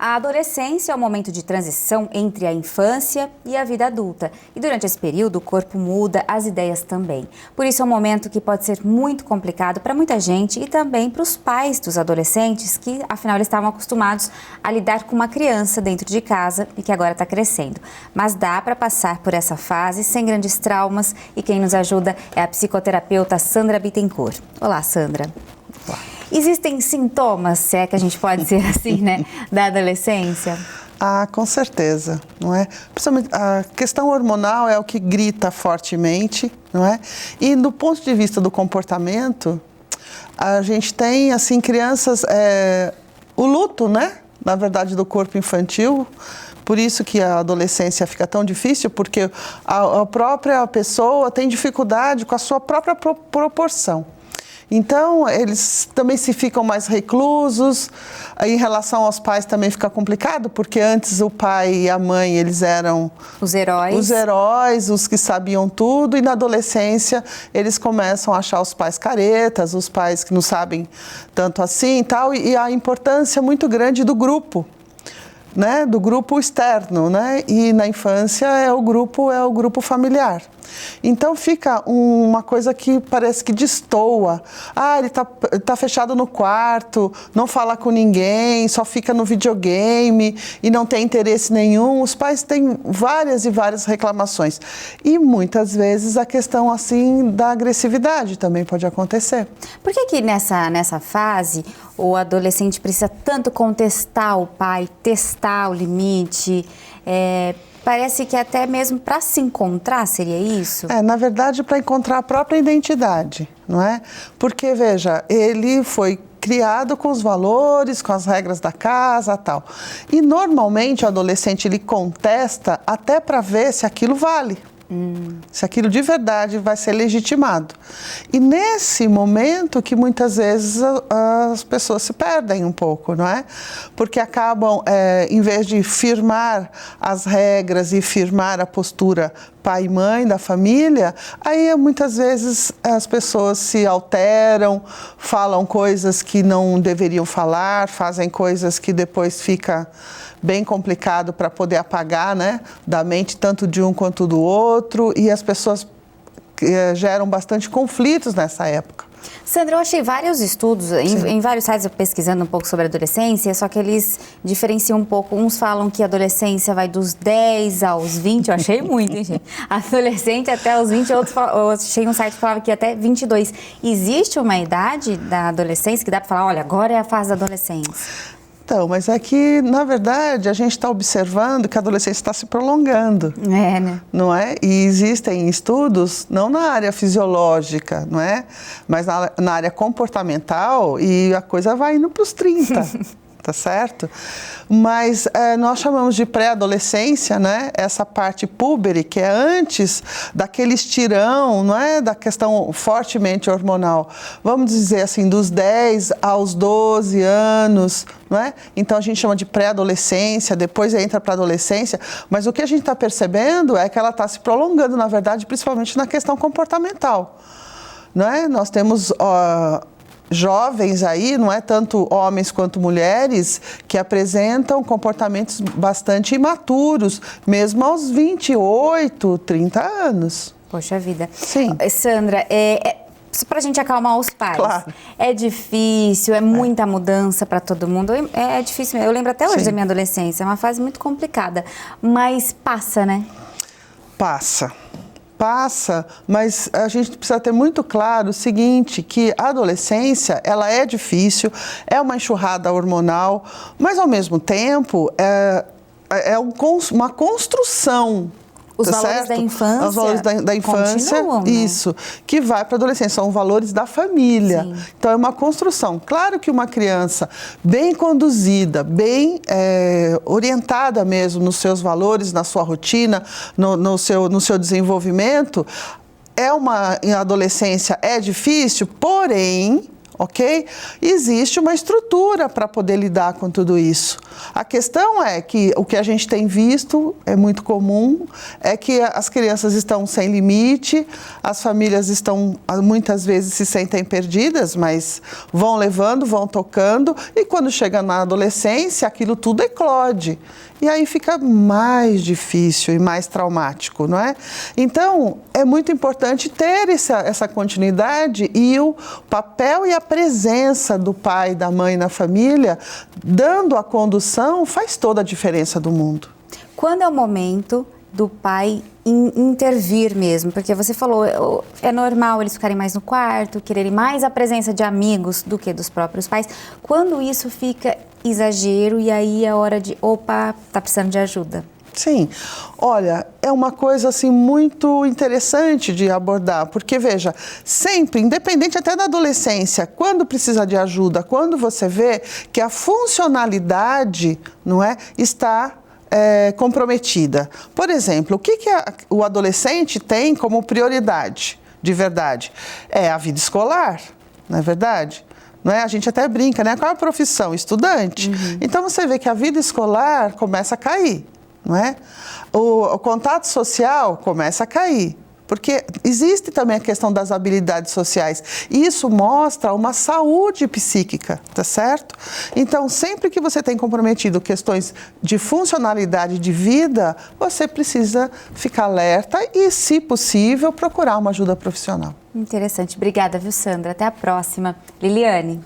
A adolescência é um momento de transição entre a infância e a vida adulta. E durante esse período, o corpo muda, as ideias também. Por isso, é um momento que pode ser muito complicado para muita gente e também para os pais dos adolescentes, que, afinal, eles estavam acostumados a lidar com uma criança dentro de casa e que agora está crescendo. Mas dá para passar por essa fase sem grandes traumas e quem nos ajuda é a psicoterapeuta Sandra Bittencourt. Olá, Sandra. Olá. Existem sintomas, se é que a gente pode dizer assim, né, da adolescência? Ah, com certeza, não é? Principalmente a questão hormonal é o que grita fortemente, não é? E do ponto de vista do comportamento, a gente tem, assim, crianças, o luto, né? Na verdade, do corpo infantil. Por isso que a adolescência fica tão difícil, porque a própria pessoa tem dificuldade com a sua própria proporção. Então, eles também se ficam mais reclusos. Em relação aos pais também fica complicado, porque antes o pai e a mãe, eles eram os heróis, os que sabiam tudo, e na adolescência eles começam a achar os pais caretas, os pais que não sabem tanto assim e tal, e a importância muito grande do grupo, né, do grupo externo, né, e na infância é o grupo familiar. Então fica uma coisa que parece que destoa. Ah, ele tá fechado no quarto, não fala com ninguém, só fica no videogame e não tem interesse nenhum. Os pais têm várias e várias reclamações. E muitas vezes a questão assim da agressividade também pode acontecer. Por que nessa fase o adolescente precisa tanto contestar o pai, testar o limite? Parece que até mesmo para se encontrar, seria isso? Na verdade, para encontrar a própria identidade, não é? Porque, veja, ele foi criado com os valores, com as regras da casa e tal. E, normalmente, o adolescente, ele contesta até para ver se aquilo vale. Se aquilo de verdade vai ser legitimado. E nesse momento que muitas vezes as pessoas se perdem um pouco, não é? Porque acabam, em vez de firmar as regras e firmar a postura pai e mãe da família, aí muitas vezes as pessoas se alteram, falam coisas que não deveriam falar, fazem coisas que depois fica bem complicado para poder apagar, né, da mente tanto de um quanto do outro, e as pessoas geram bastante conflitos nessa época. Sandra, eu achei vários estudos, em vários sites pesquisando um pouco sobre a adolescência, só que eles diferenciam um pouco. Uns falam que a adolescência vai dos 10 aos 20, eu achei muito, hein, gente? Adolescente até os 20, eu achei um site que falava que até 22. Existe uma idade da adolescência que dá para falar, olha, agora é a fase da adolescência? Então, mas é que, na verdade, a gente está observando que a adolescência está se prolongando. Né? Não é? E existem estudos, não na área fisiológica, não é? Mas na área comportamental, e a coisa vai indo para os 30. Tá certo? Mas nós chamamos de pré-adolescência, né? Essa parte púbere, que é antes daquele estirão, não é? Da questão fortemente hormonal. Vamos dizer assim, dos 10 aos 12 anos, não é? Então a gente chama de pré-adolescência, depois entra para a adolescência, mas o que a gente está percebendo é que ela está se prolongando, na verdade, principalmente na questão comportamental, não é? Nós temos jovens aí, não é, tanto homens quanto mulheres, que apresentam comportamentos bastante imaturos, mesmo aos 28, 30 anos. Poxa vida. Sim. Sandra, para a gente acalmar os pais, claro. É difícil, é muita mudança para todo mundo, é difícil. Eu lembro até hoje da minha adolescência, é uma fase muito complicada, mas passa, né? Passa, mas a gente precisa ter muito claro o seguinte, que a adolescência, ela é difícil, é uma enxurrada hormonal, mas ao mesmo tempo uma construção. Os valores da infância. Os valores da infância, continuam, né? Isso, que vai para a adolescência, são valores da família. Sim. Então é uma construção. Claro que uma criança bem conduzida, bem orientada mesmo nos seus valores, na sua rotina, no seu desenvolvimento, uma adolescência é difícil, porém, ok? Existe uma estrutura para poder lidar com tudo isso. A questão é que o que a gente tem visto, é muito comum, é que as crianças estão sem limite, as famílias estão, muitas vezes se sentem perdidas, mas vão levando, vão tocando, e quando chega na adolescência, aquilo tudo eclode. E aí fica mais difícil e mais traumático, não é? Então, é muito importante ter essa continuidade e o papel e a presença do pai e da mãe na família, dando a condução, faz toda a diferença do mundo. Quando é o momento do pai intervir mesmo? Porque você falou, é normal eles ficarem mais no quarto, quererem mais a presença de amigos do que dos próprios pais. Quando isso fica exagero e aí é hora de, opa, tá precisando de ajuda? Sim, olha, é uma coisa assim muito interessante de abordar, porque veja, sempre, independente até da adolescência, quando precisa de ajuda, quando você vê que a funcionalidade, não é, está comprometida. Por exemplo, o que o adolescente tem como prioridade, de verdade? É a vida escolar, não é verdade? Não é? A gente até brinca, né? Qual é a profissão? Estudante. Uhum. Então você vê que a vida escolar começa a cair, não é? O contato social começa a cair. Porque existe também a questão das habilidades sociais. E isso mostra uma saúde psíquica, tá certo? Então, sempre que você tem comprometido questões de funcionalidade de vida, você precisa ficar alerta e, se possível, procurar uma ajuda profissional. Interessante. Obrigada, viu, Sandra? Até a próxima. Liliane.